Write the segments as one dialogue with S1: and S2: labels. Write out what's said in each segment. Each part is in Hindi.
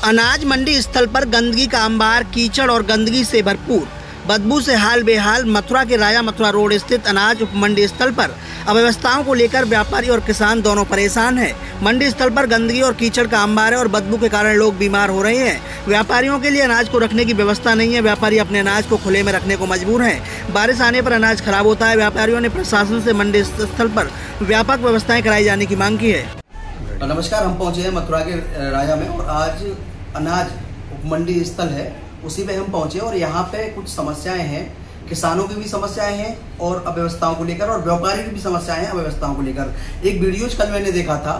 S1: अनाज मंडी स्थल पर गंदगी का अंबार, कीचड़ और गंदगी से भरपूर, बदबू से हाल बेहाल। मथुरा के राजा मथुरा रोड स्थित अनाज उप मंडी स्थल पर अव्यवस्थाओं को लेकर व्यापारी और किसान दोनों परेशान हैं। मंडी स्थल पर गंदगी और कीचड़ का अंबार है और बदबू के कारण लोग बीमार हो रहे हैं। व्यापारियों के लिए अनाज को रखने की व्यवस्था नहीं है। व्यापारी अपने अनाज को खुले में रखने को मजबूर हैं। बारिश आने पर अनाज खराब होता है। व्यापारियों ने प्रशासन से मंडी स्थल पर व्यापक व्यवस्थाएं कराई जाने की मांग की है।
S2: नमस्कार, हम पहुंचे हैं मथुरा के राजा में और आज अनाज उप मंडी स्थल है, उसी पे हम पहुंचे और यहाँ पे कुछ समस्याएं हैं। किसानों की भी समस्याएं हैं और अव्यवस्थाओं को लेकर, और व्यापारी की भी समस्याएं हैं अव्यवस्थाओं को लेकर। एक वीडियो कल मैंने देखा था,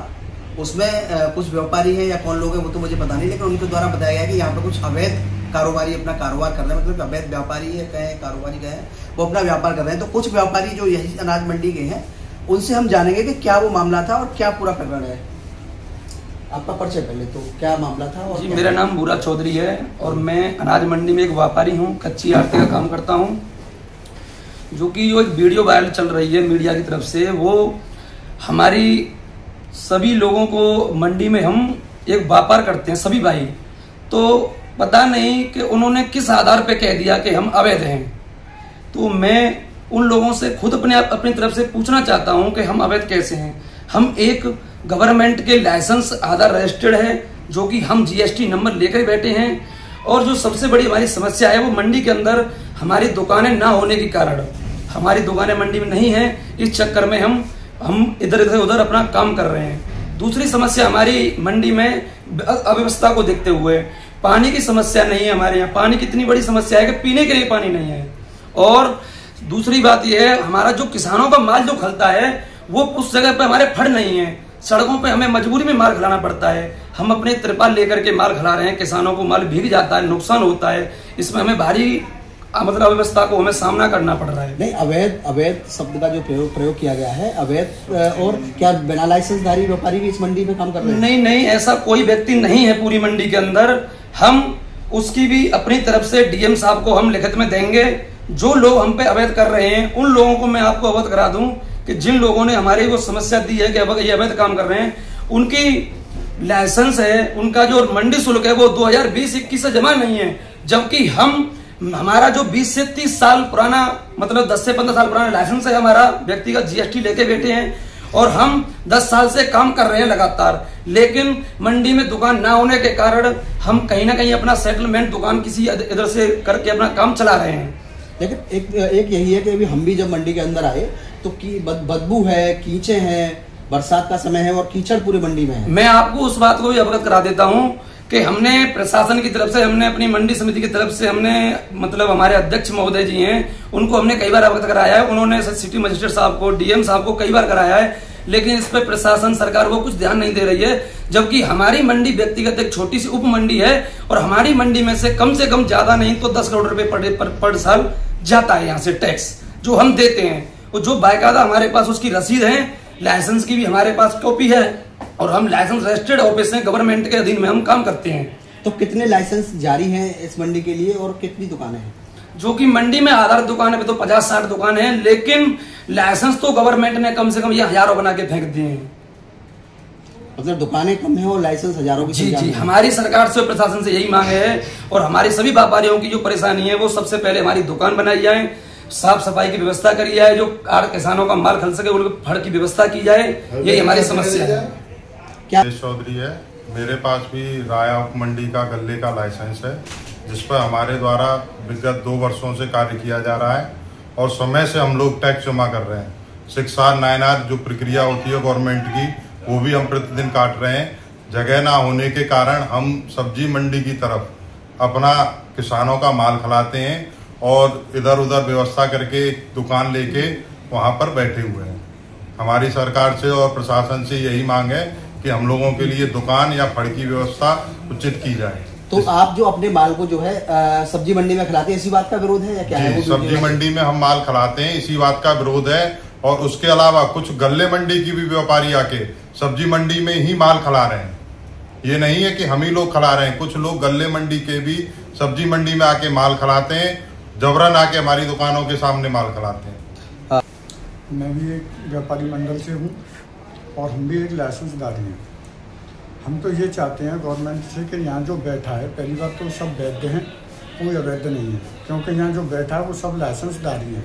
S2: उसमें कुछ व्यापारी हैं या कौन लोग हैं वो तो मुझे पता नहीं, लेकिन उनके द्वारा बताया गया कि यहाँ पे कुछ अवैध कारोबारी अपना कारोबार कर रहे हैं। मतलब अवैध व्यापारी है कहें, कारोबारी कहें, वो अपना व्यापार कर रहे हैं। तो कुछ व्यापारी जो यही अनाज मंडी के हैं, उनसे हम जानेंगे कि क्या वो मामला था और क्या पूरा प्रकरण है। आपका परिचय पहले तो क्या मामला था? और
S3: जी, मेरा नाम बुरा चौधरी है और मैं अनाज मंडी में एक व्यापारी हूँ, कच्ची आरती का काम करता हूँ। जो कि जो एक वीडियो वायरल चल रही है मीडिया की तरफ से, वो हमारी सभी लोगों को मंडी में हम एक व्यापार करते हैं सभी भाई, तो पता नहीं कि उन्होंने किस आधार पे कह दिया कि हम अवैध हैं। तो मैं उन लोगों से खुद अपनी तरफ से पूछना चाहता हूं कि हम अवैध कैसे हैं। हम एक गवर्नमेंट के लाइसेंस आधार रजिस्टर्ड है, जो कि हम जीएसटी नंबर लेकर बैठे हैं। और जो सबसे बड़ी हमारी समस्या है वो मंडी के अंदर हमारी दुकानें ना होने के कारण, हमारी दुकानें मंडी में नहीं है, इस चक्कर में हम इधर उधर अपना काम कर रहे हैं। दूसरी समस्या हमारी मंडी में अव्यवस्था को देखते हुए पानी की समस्या नहीं है। हमारे यहाँ पानी की इतनी बड़ी समस्या है कि पीने के लिए पानी नहीं है। और दूसरी बात यह है, हमारा जो किसानों का माल जो खलता है वो उस जगह पे हमारे फड़ नहीं है। सड़कों पे हमें मजबूरी में माल खिलाना पड़ता है। हम अपने त्रिपाल लेकर के माल खिला रहे हैं, किसानों को माल भीग जाता है, नुकसान होता है। इसमें हमें भारी मतलब अव्यवस्था को हमें सामना करना पड़ रहा है।
S2: नहीं, अवैध शब्द का जो प्रयोग किया गया है, अवैध और क्या बिना लाइसेंसधारी व्यापारी भी इस मंडी में काम कर रहे हैं?
S3: नहीं, ऐसा कोई व्यक्ति नहीं है पूरी मंडी के अंदर। हम उसकी भी अपनी तरफ से डीएम साहब को हम लिखित में देंगे। जो लोग हम पे अवैध कर रहे हैं उन लोगों को मैं आपको अवगत करा दूं कि जिन लोगों ने हमारी वो समस्या दी है कि ये अवैध काम कर रहे हैं, उनकी लाइसेंस है, उनका जो मंडी शुल्क है वो 2020-21 से जमा नहीं है। जबकि हमारा जो 20 से 30 साल पुराना, मतलब 10 से 15 साल पुराना लाइसेंस है हमारा, व्यक्तिगत जीएसटी लेके बैठे हैं और हम 10 साल से काम कर रहे हैं लगातार। लेकिन मंडी में दुकान ना होने के कारण हम कहीं ना कहीं अपना सेटलमेंट दुकान किसी इधर से करके अपना काम चला रहे हैं।
S2: लेकिन एक यही है कि अभी हम भी जब मंडी के अंदर आए तो बदबू है, कीचे हैं, बरसात का समय है और कीचड़ पूरी मंडी में है।
S3: मैं आपको उस बात को भी अवगत करा देता हूं कि हमने प्रशासन की तरफ से, हमने अपनी मंडी समिति की तरफ से, हमने मतलब हमारे अध्यक्ष महोदय जी हैं, उनको हमने कई बार अवगत कराया है। उन्होंने सिटी मजिस्ट्रेट साहब को, डीएम साहब को कई बार कराया है, लेकिन इस पर प्रशासन, सरकार वो कुछ ध्यान नहीं दे रही है। जबकि हमारी मंडी व्यक्तिगत एक छोटी सी उप मंडी है और हमारी मंडी में से कम ज्यादा नहीं तो 10 करोड़ रुपए पर साल जाता है यहाँ से टैक्स जो हम देते हैं। और जो बाकायदा हमारे पास उसकी रसीद है, लाइसेंस की भी हमारे पास कॉपी है और हम लाइसेंस रजिस्टर्ड ऑफिस है, गवर्नमेंट के अधीन में हम काम करते हैं।
S2: तो कितने लाइसेंस जारी हैं इस मंडी के लिए और कितनी दुकानें हैं?
S3: जो कि मंडी में आधार दुकान पे तो 50-60 दुकानें हैं, लेकिन लाइसेंस तो गवर्नमेंट ने कम से कम ये हजारों बना के फेंक दिए हैं।
S2: मतलब दुकानें कम है और लाइसेंस हजारों की संख्या में।
S3: जी, हमारी सरकार से, प्रशासन से यही मांग है और हमारी सभी व्यापारियों की जो परेशानी है वो सबसे पहले हमारी दुकान बनाई जाए, साफ सफाई की व्यवस्था करी जाए, जो किसानों का माल खल सके उनके फड़ की व्यवस्था की जाए। यही हमारी समस्या है।
S4: क्या चौधरी है, मेरे पास भी राया उप मंडी का गल्ले का लाइसेंस है, जिस पर हमारे द्वारा विगत 2 वर्षों से कार्य किया जा रहा है और समय से हम लोग टैक्स जमा कर रहे हैं। 6R-9R जो प्रक्रिया होती है गवर्नमेंट की, वो भी हम प्रतिदिन काट रहे हैं। जगह ना होने के कारण हम सब्जी मंडी की तरफ अपना किसानों का माल खिलाते हैं और इधर उधर व्यवस्था करके दुकान लेके वहां पर बैठे हुए हैं। हमारी सरकार से और प्रशासन से यही मांग है कि हम लोगों के लिए दुकान या फड़ की व्यवस्था उचित की जाए।
S2: तो आप जो अपने माल को जो है सब्जी मंडी में खिलाते हैं, इसी बात का विरोध है या क्या है?
S4: सब्जी मंडी में हम माल खिलाते हैं, इसी बात का विरोध है। और उसके अलावा कुछ गल्ले मंडी की भी व्यापारी आके सब्जी मंडी में ही माल खिला रहे हैं। ये नहीं है कि हम ही लोग खिला रहे हैं, कुछ लोग गल्ले मंडी के भी सब्जी मंडी में आके माल खिलाते हैं, जबरन आके हमारी दुकानों के सामने माल खिलाते हैं।
S5: मैं भी एक व्यापारी मंडल से हूँ और हम भी एक लाइसेंसधारी हैं। हम तो ये चाहते हैं गवर्नमेंट से कि यहाँ जो बैठा है, पहली बात तो सब वैध हैं, कोई अवैध नहीं है, क्योंकि यहाँ जो बैठा है वो सब लाइसेंसदारी हैं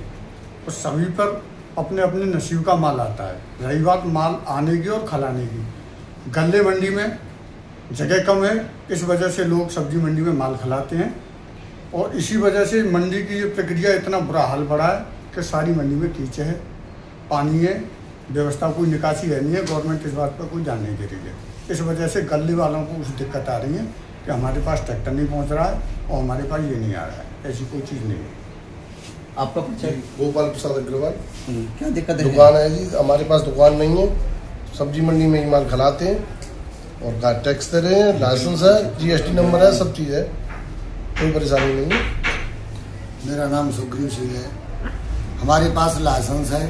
S5: और सभी पर अपने अपने नसीब का माल आता है। रही बात माल आने की और खलाने की, गल्ले मंडी में जगह कम है, इस वजह से लोग सब्जी मंडी में माल खिलाते हैं और इसी वजह से मंडी की ये प्रक्रिया इतना बुरा हाल पड़ा है कि सारी मंडी में कीचड़ है, पानी है, व्यवस्था कोई निकासी है नहीं है। गवर्नमेंट इस बात पर कोई ध्यान नहीं दे रही है। इस वजह से गले वालों को कुछ दिक्कत आ रही है कि हमारे पास ट्रैक्टर नहीं पहुंच रहा है और हमारे पास ये नहीं आ रहा है, ऐसी कोई चीज़ नहीं है।
S1: आपका परिचय?
S6: गोपाल प्रसाद अग्रवाल।
S1: क्या दिक्कत है?
S6: दुकान है जी, हमारे पास दुकान नहीं है, सब्जी मंडी में ही माल खिलाते हैं और टैक्स दे रहे हैं, लाइसेंस है, GST नंबर है, सब चीज़ है, कोई परेशानी नहीं है।
S7: मेरा नाम सुग्रीव सिंह है। हमारे पास लाइसेंस है,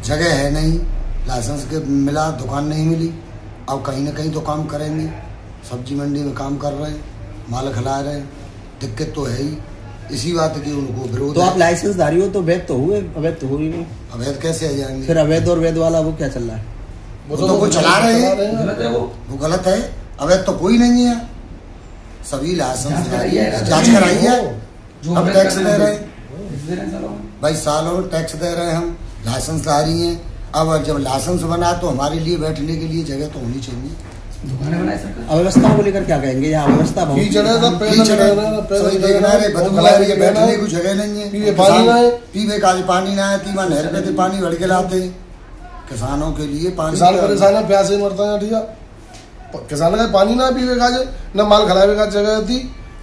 S7: जगह है नहीं, लाइसेंस के मिला, दुकान नहीं मिली। अब कहीं ना कहीं तो काम करेंगे, सब्जी मंडी में काम कर रहे हैं, माल खिला रहे हैं, दिक्कत तो है ही। इसी बात की उनको विरोध।
S1: तो आप लाइसेंसधारी हो तो वैध तो हुए, अवैध तो हो ही नहीं।
S7: अवैध कैसे आ जाएंगे?
S1: फिर अवैध और वैध वाला वो क्या चल रहा है?
S7: वो तो कोई चला रहे हैं, वो गलत है। अवैध तो कोई नहीं है, सभी लाइसेंस जाँच कराई है। हम टैक्स दे रहे हैं भाई, सालों टैक्स दे रहे हैं, हम लाइसेंसधारी हैं। अब जब लाइसेंस बना तो हमारे लिए बैठने के लिए जगह तो होनी चाहिए।
S1: अव्यवस्थाओं को लेकर क्या कहेंगे? यहाँ अव्यवस्था बहुत
S7: बैठने की जगह नहीं है, पीवे का पानी ना है, तीमा नहर पे से पानी भर के लाते हैं। किसानों के लिए पानी,
S6: किसान परेशान है, प्यासे मरता है। ठीक है, किसान का पानी ना पीवे का, न माल खिलावे का जगह थी,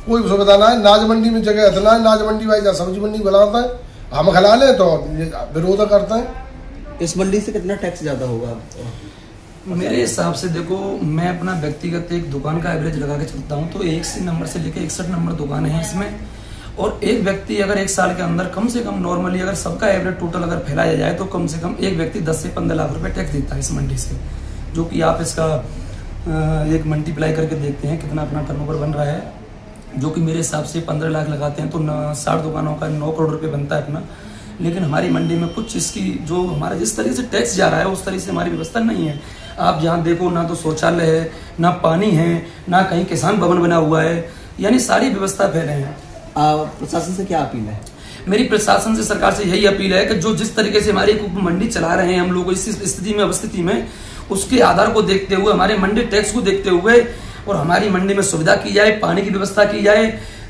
S6: कोई सुविधा ना है। नाज मंडी में जगह इतना है, नाज मंडी भाई सब्जी मंडी बनाता है, हम खिला लें तो विरोध करते हैं।
S1: इस मंडी से कितना टैक्स ज्यादा होगा?
S3: मेरे हिसाब से देखो, मैं अपना व्यक्तिगत एक दुकान का एवरेज लगा के चलता हूँ, तो 1 नंबर से लेकर 61 नंबर दुकानें हैं इसमें। और एक व्यक्ति अगर 1 साल के अंदर कम से कम नॉर्मली अगर सबका एवरेज टोटल अगर फैलाया जाए तो कम से कम एक व्यक्ति 10 से 15 लाख रुपए टैक्स देता है इस मंडी से, जो कि आप इसका एक मल्टीप्लाई करके देखते हैं कितना अपना टर्नओवर बन रहा है, जो कि मेरे हिसाब से 15 लाख लगाते हैं तो 60 दुकानों का 9 करोड़ रुपये बनता है अपना। लेकिन हमारी मंडी में कुछ इसकी जो हमारा जिस तरीके से टैक्स जा रहा है उस तरीके से हमारी व्यवस्था नहीं है। आप जहाँ देखो ना तो शौचालय है, ना पानी है, ना कहीं किसान भवन बना हुआ है, यानी सारी व्यवस्था फैले हैं।
S1: प्रशासन से क्या अपील है?
S3: मेरी प्रशासन से, सरकार से यही अपील है कि जो जिस तरीके से हमारी मंडी चला रहे हैं हम लोग इस स्थिति में, अवस्थिति में, उसके आधार को देखते हुए, हमारे मंडी टैक्स को देखते हुए और हमारी मंडी में सुविधा की जाए, पानी की व्यवस्था की जाए,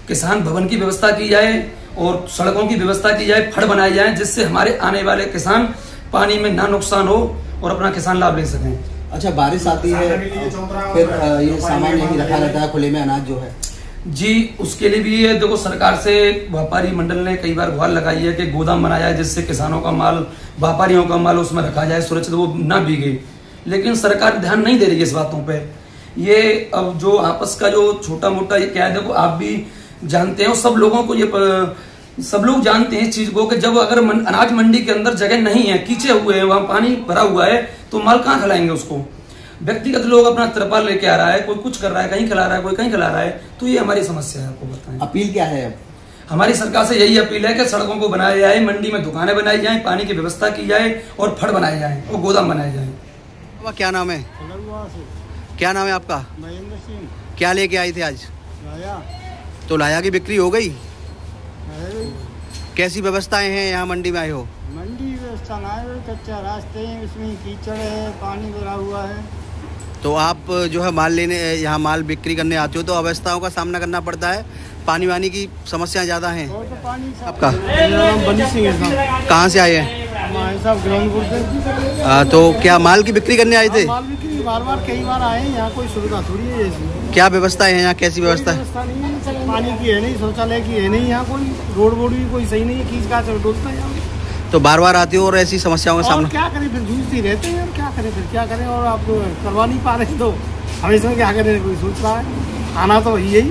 S3: किसान भवन की व्यवस्था की जाए और सड़कों की व्यवस्था की जाए, फड़ बनाए जाए, जिससे हमारे आने वाले किसान पानी में ना नुकसान हो और अपना किसान लाभ ले सकें।
S1: अच्छा, बारिश आती है फिर ये सामान यहीं रखा रहता है खुले में, अनाज जो है
S3: जी, उसके लिए भी ये देखो, सरकार से व्यापारी मंडल ने कई बार गुहार लगाई है कि गोदाम बनाया जाए जिससे किसानों का माल, व्यापारियों का माल उसमें रखा जाए सुरक्षित, वो ना भीगे। लेकिन सरकार ध्यान नहीं दे रही है इस बातों पे। ये अब जो आपस का जो छोटा मोटा ये क्या है, देखो आप भी जानते हैं, सब लोगों को ये सब लोग जानते हैं इस चीज को कि जब अगर अनाज मंडी के अंदर जगह नहीं है, कीचे हुए हैं, वहां पानी भरा हुआ है, तो माल कहाँ खिलाएंगे उसको? व्यक्तिगत लोग अपना तिरपाल लेके आ रहा है, कोई कुछ कर रहा है, कहीं खिला रहा है, कोई कहीं खिला रहा है, तो ये हमारी समस्या है। आपको बताएं
S1: अपील क्या है? अब
S3: हमारी सरकार से यही अपील है कि सड़कों को बनाया जाए, मंडी में दुकानें बनाई जाए, पानी की व्यवस्था की जाए और फड़ बनाए जाए और गोदाम बनाए जाए।
S2: क्या नाम है? क्या नाम है आपका?
S5: महेंद्र सिंह।
S2: क्या लेके आए थे आज?
S5: लाया।
S2: तो लाया की बिक्री हो गई? कैसी व्यवस्थाएं हैं यहाँ मंडी में आए हो?
S5: मंडी व्यवस्था ना है, कच्चा रास्ते हैं, उसमें कीचड़ है, पानी भरा हुआ है।
S2: तो आप जो है माल लेने यहाँ माल बिक्री करने आते हो तो अवस्थाओं का सामना करना पड़ता है, पानी वानी की समस्याएं ज़्यादा हैं। आपका
S5: बनी सिंह है।
S2: कहाँ से आए हैं?
S5: साहब ग्राउंडपुर से।
S2: तो क्या माल की बिक्री करने आए थे?
S5: माल बिक्री बार कई बार आए, यहाँ कोई सुविधा थोड़ी है ऐसी।
S2: क्या व्यवस्था है यहाँ? कैसी व्यवस्था है?
S5: पानी की है नहीं, शौचालय की है नहीं, यहाँ कोई रोड वोड भी कोई सही नहीं है, खींच का डोलता है यहाँ।
S2: तो बार बार आते हो और ऐसी समस्याओं का सामना
S5: क्या करें, फिर जूझते रहते हैं, और क्या करें, फिर क्या करें, और आप करवा नहीं पा रहे तो हम इसमें क्या करें, कोई सोच रहा है, आना तो यही।